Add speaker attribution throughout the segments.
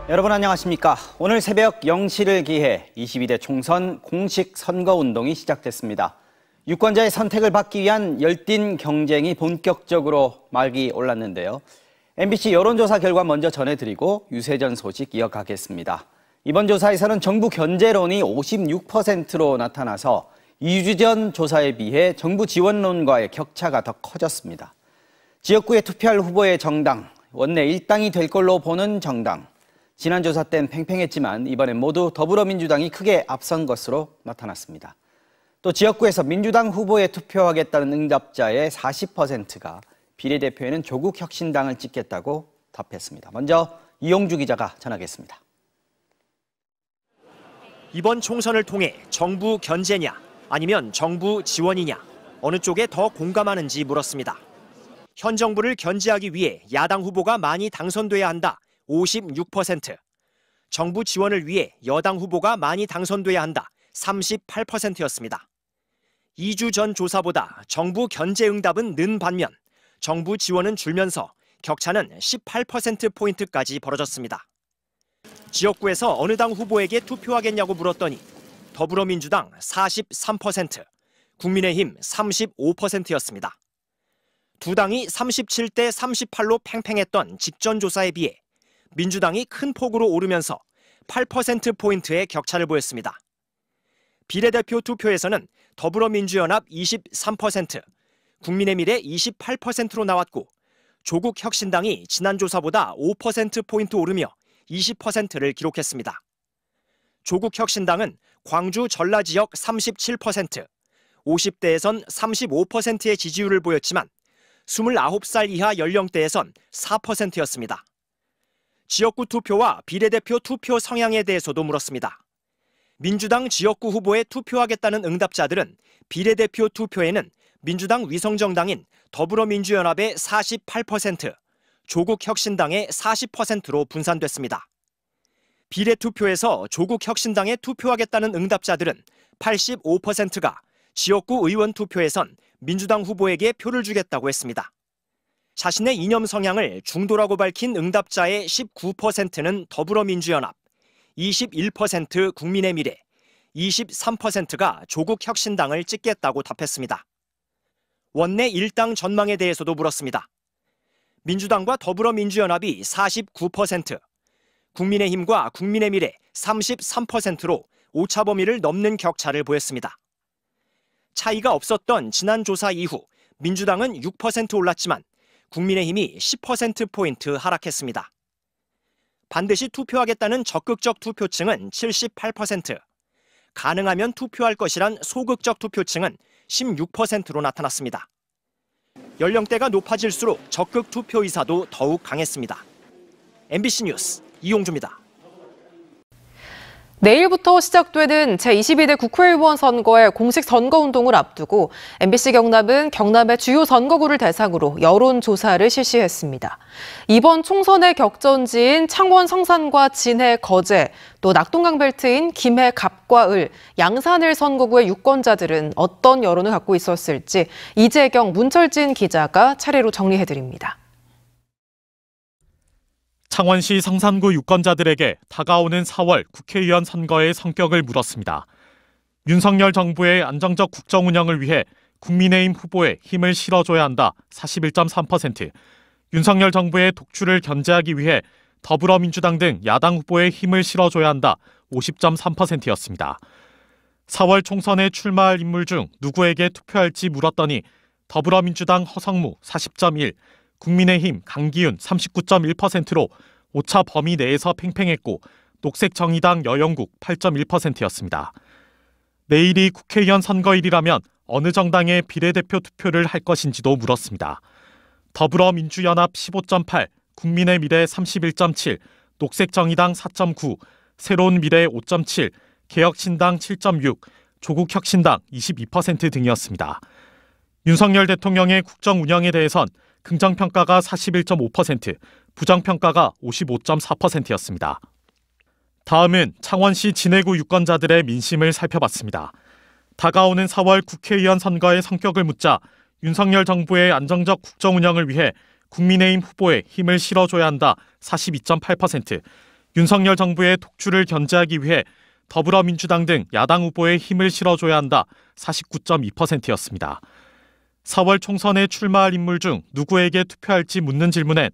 Speaker 1: 여러분 안녕하십니까? 오늘 새벽 0시를 기해 22대 총선 공식 선거운동이 시작됐습니다. 유권자의 선택을 받기 위한 열띤 경쟁이 본격적으로 막이 올랐는데요. MBC 여론조사 결과 먼저 전해드리고 유세전 소식 이어가겠습니다. 이번 조사에서는 정부 견제론이 56%로 나타나서 2주 전 조사에 비해 정부 지원론과의 격차가 더 커졌습니다. 지역구에 투표할 후보의 정당, 원내 일당이 될 걸로 보는 정당, 지난 조사 땐 팽팽했지만 이번엔 모두 더불어민주당이 크게 앞선 것으로 나타났습니다. 또 지역구에서 민주당 후보에 투표하겠다는 응답자의 40%가 비례대표에는 조국혁신당을 찍겠다고 답했습니다. 먼저 이용주 기자가 전하겠습니다.
Speaker 2: 이번 총선을 통해 정부 견제냐 아니면 정부 지원이냐 어느 쪽에 더 공감하는지 물었습니다. 현 정부를 견제하기 위해 야당 후보가 많이 당선돼야 한다. 56%. 정부 지원을 위해 여당 후보가 많이 당선돼야 한다. 38%였습니다. 2주 전 조사보다 정부 견제 응답은 는 반면 정부 지원은 줄면서 격차는 18%포인트까지 벌어졌습니다. 지역구에서 어느 당 후보에게 투표하겠냐고 물었더니 더불어민주당 43%, 국민의힘 35%였습니다. 두 당이 37대 38로 팽팽했던 직전 조사에 비해 민주당이 큰 폭으로 오르면서 8%포인트의 격차를 보였습니다. 비례대표 투표에서는 더불어민주연합 23%, 국민의미래 28%로 나왔고 조국혁신당이 지난 조사보다 5%포인트 오르며 20%를 기록했습니다. 조국혁신당은 광주 전라 지역 37%, 50대에선 35%의 지지율을 보였지만 29살 이하 연령대에선 4%였습니다. 지역구 투표와 비례대표 투표 성향에 대해서도 물었습니다. 민주당 지역구 후보에 투표하겠다는 응답자들은 비례대표 투표에는 민주당 위성정당인 더불어민주연합의 48%, 조국혁신당의 40%로 분산됐습니다. 비례투표에서 조국혁신당에 투표하겠다는 응답자들은 85%가 지역구 의원 투표에선 민주당 후보에게 표를 주겠다고 했습니다. 자신의 이념 성향을 중도라고 밝힌 응답자의 19%는 더불어민주연합, 21% 국민의미래, 23%가 조국혁신당을 찍겠다고 답했습니다. 원내 일당 전망에 대해서도 물었습니다. 민주당과 더불어민주연합이 49%, 국민의힘과 국민의미래 33%로 오차 범위를 넘는 격차를 보였습니다. 차이가 없었던 지난 조사 이후 민주당은 6% 올랐지만 국민의힘이 10%포인트 하락했습니다. 반드시 투표하겠다는 적극적 투표층은 78%, 가능하면 투표할 것이란 소극적 투표층은 16%로 나타났습니다. 연령대가 높아질수록 적극 투표 의사도 더욱 강했습니다. MBC 뉴스 이용주입니다.
Speaker 3: 내일부터 시작되는 제22대 국회의원 선거의 공식 선거운동을 앞두고 MBC 경남은 경남의 주요 선거구를 대상으로 여론조사를 실시했습니다. 이번 총선의 격전지인 창원 성산과 진해 거제, 또 낙동강 벨트인 김해 갑과 을, 양산을 선거구의 유권자들은 어떤 여론을 갖고 있었을지 이재경, 문철진 기자가 차례로 정리해드립니다.
Speaker 4: 창원시 성산구 유권자들에게 다가오는 4월 국회의원 선거의 성격을 물었습니다. 윤석열 정부의 안정적 국정 운영을 위해 국민의힘 후보에 힘을 실어줘야 한다 41.3%, 윤석열 정부의 독주를 견제하기 위해 더불어민주당 등 야당 후보에 힘을 실어줘야 한다 50.3%였습니다. 4월 총선에 출마할 인물 중 누구에게 투표할지 물었더니 더불어민주당 허성무 40.1%, 국민의힘 강기훈 39.1%로 오차 범위 내에서 팽팽했고 녹색정의당 여영국 8.1%였습니다. 내일이 국회의원 선거일이라면 어느 정당의 비례대표 투표를 할 것인지도 물었습니다. 더불어민주연합 15.8, 국민의미래 31.7, 녹색정의당 4.9, 새로운미래 5.7, 개혁신당 7.6, 조국혁신당 22% 등이었습니다. 윤석열 대통령의 국정 운영에 대해선 긍정평가가 41.5%, 부정평가가 55.4%였습니다. 다음은 창원시 진해구 유권자들의 민심을 살펴봤습니다. 다가오는 4월 국회의원 선거의 성격을 묻자 윤석열 정부의 안정적 국정 운영을 위해 국민의힘 후보에 힘을 실어줘야 한다 42.8%, 윤석열 정부의 독주를 견제하기 위해 더불어민주당 등 야당 후보에 힘을 실어줘야 한다 49.2%였습니다. 4월 총선에 출마할 인물 중 누구에게 투표할지 묻는 질문엔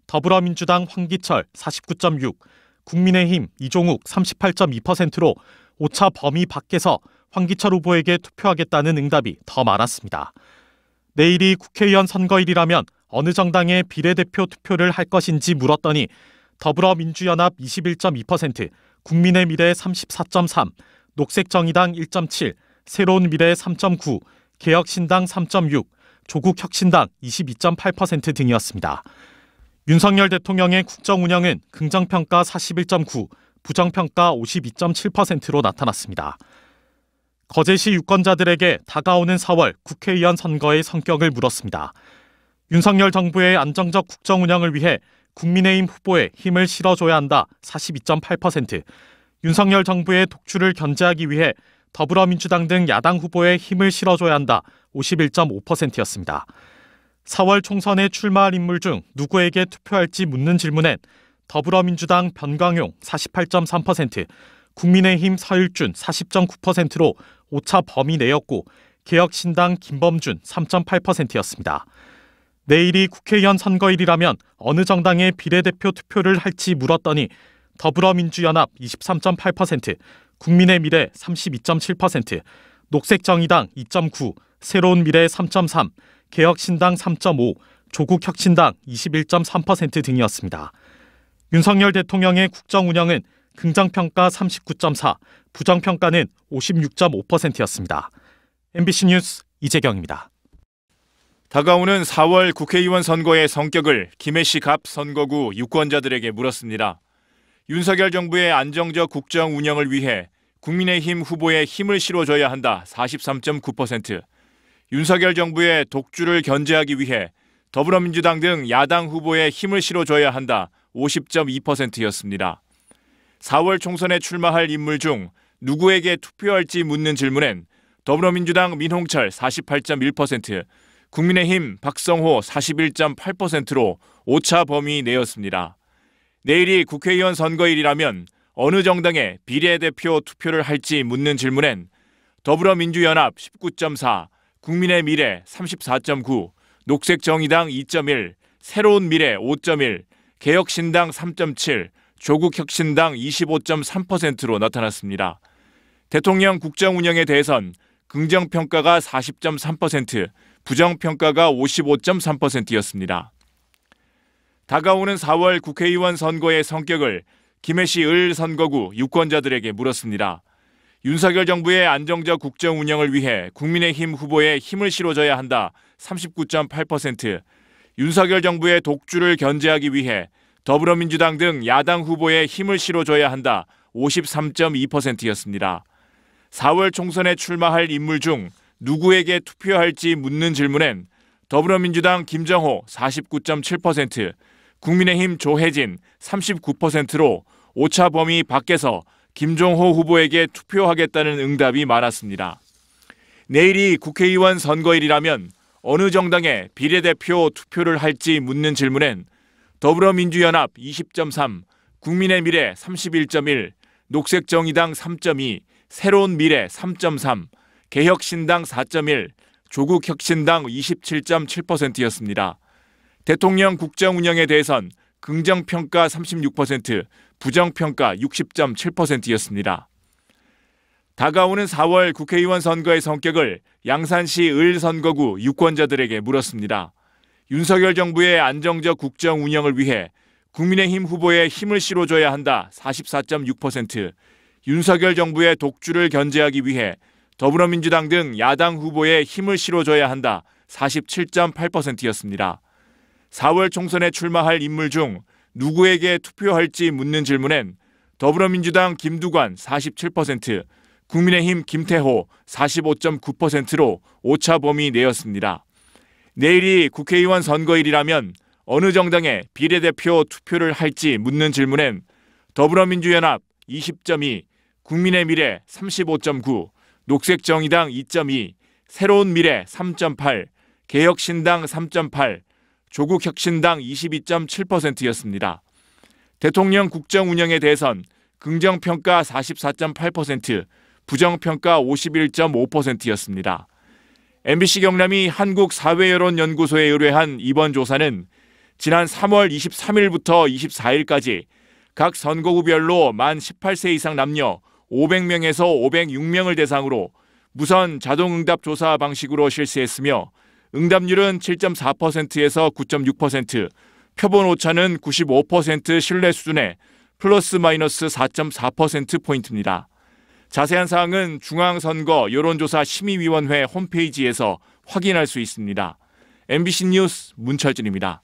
Speaker 4: 더불어민주당 황기철 49.6, 국민의힘 이종욱 38.2%로 오차 범위 밖에서 황기철 후보에게 투표하겠다는 응답이 더 많았습니다. 내일이 국회의원 선거일이라면 어느 정당의 비례대표 투표를 할 것인지 물었더니 더불어민주연합 21.2%, 국민의미래 34.3, 녹색정의당 1.7, 새로운미래 3.9, 개혁신당 3.6, 조국혁신당 22.8% 등이었습니다. 윤석열 대통령의 국정 운영은 긍정평가 41.9, 부정평가 52.7%로 나타났습니다. 거제시 유권자들에게 다가오는 4월 국회의원 선거의 성격을 물었습니다. 윤석열 정부의 안정적 국정 운영을 위해 국민의힘 후보에 힘을 실어줘야 한다 42.8%, 윤석열 정부의 독주를 견제하기 위해 더불어민주당 등 야당 후보에 힘을 실어줘야 한다 51.5%였습니다. 4월 총선에 출마할 인물 중 누구에게 투표할지 묻는 질문엔 더불어민주당 변광용 48.3%, 국민의힘 서일준 40.9%로 오차 범위 내였고 개혁신당 김범준 3.8%였습니다. 내일이 국회의원 선거일이라면 어느 정당의 비례대표 투표를 할지 물었더니 더불어민주연합 23.8%, 국민의미래 32.7%, 녹색정의당 2.9, 새로운미래 3.3, 개혁신당 3.5, 조국혁신당 21.3% 등이었습니다. 윤석열 대통령의 국정 운영은 긍정평가 39.4, 부정평가는 56.5%였습니다. MBC 뉴스 이재경입니다.
Speaker 5: 다가오는 4월 국회의원 선거의 성격을 김해시 갑 선거구 유권자들에게 물었습니다. 윤석열 정부의 안정적 국정 운영을 위해 국민의힘 후보에 힘을 실어줘야 한다 43.9%, 윤석열 정부의 독주를 견제하기 위해 더불어민주당 등 야당 후보에 힘을 실어줘야 한다 50.2%였습니다. 4월 총선에 출마할 인물 중 누구에게 투표할지 묻는 질문엔 더불어민주당 민홍철 48.1%, 국민의힘 박성호 41.8%로 오차 범위 내였습니다. 내일이 국회의원 선거일이라면 어느 정당의 비례대표 투표를 할지 묻는 질문엔 더불어민주연합 19.4, 국민의미래 34.9, 녹색정의당 2.1, 새로운미래 5.1, 개혁신당 3.7, 조국혁신당 25.3%로 나타났습니다. 대통령 국정 운영에 대해선 긍정평가가 40.3%, 부정평가가 55.3%였습니다. 다가오는 4월 국회의원 선거의 성격을 김해시 을 선거구 유권자들에게 물었습니다. 윤석열 정부의 안정적 국정 운영을 위해 국민의힘 후보에 힘을 실어줘야 한다 39.8%, 윤석열 정부의 독주를 견제하기 위해 더불어민주당 등 야당 후보에 힘을 실어줘야 한다 53.2%였습니다. 4월 총선에 출마할 인물 중 누구에게 투표할지 묻는 질문엔 더불어민주당 김정호 49.7%, 국민의힘 조혜진 39%로 오차 범위 밖에서 김종호 후보에게 투표하겠다는 응답이 많았습니다. 내일이 국회의원 선거일이라면 어느 정당의 비례대표 투표를 할지 묻는 질문엔 더불어민주연합 20.3, 국민의미래 31.1, 녹색정의당 3.2, 새로운미래 3.3, 개혁신당 4.1, 조국혁신당 27.7%였습니다. 대통령 국정 운영에 대해선 긍정평가 36%, 부정평가 60.7%였습니다. 다가오는 4월 국회의원 선거의 성격을 양산시 을 선거구 유권자들에게 물었습니다. 윤석열 정부의 안정적 국정 운영을 위해 국민의힘 후보에 힘을 실어줘야 한다 44.6%, 윤석열 정부의 독주를 견제하기 위해 더불어민주당 등 야당 후보에 힘을 실어줘야 한다 47.8%였습니다. 4월 총선에 출마할 인물 중 누구에게 투표할지 묻는 질문엔 더불어민주당 김두관 47%, 국민의힘 김태호 45.9%로 오차 범위 내였습니다. 내일이 국회의원 선거일이라면 어느 정당의 비례대표 투표를 할지 묻는 질문엔 더불어민주연합 20.2, 국민의미래 35.9, 녹색정의당 2.2, 새로운미래 3.8, 개혁신당 3.8, 조국혁신당 22.7%였습니다. 대통령 국정 운영에 대해선 긍정평가 44.8%, 부정평가 51.5%였습니다. MBC 경남이 한국사회여론연구소에 의뢰한 이번 조사는 지난 3월 23일부터 24일까지 각 선거구별로 만 18세 이상 남녀 500명에서 506명을 대상으로 무선 자동응답 조사 방식으로 실시했으며 응답률은 7.4%에서 9.6%, 표본 오차는 95% 신뢰 수준의 플러스 마이너스 4.4%포인트입니다. 자세한 사항은 중앙선거 여론조사 심의위원회 홈페이지에서 확인할 수 있습니다. MBC 뉴스 문철진입니다.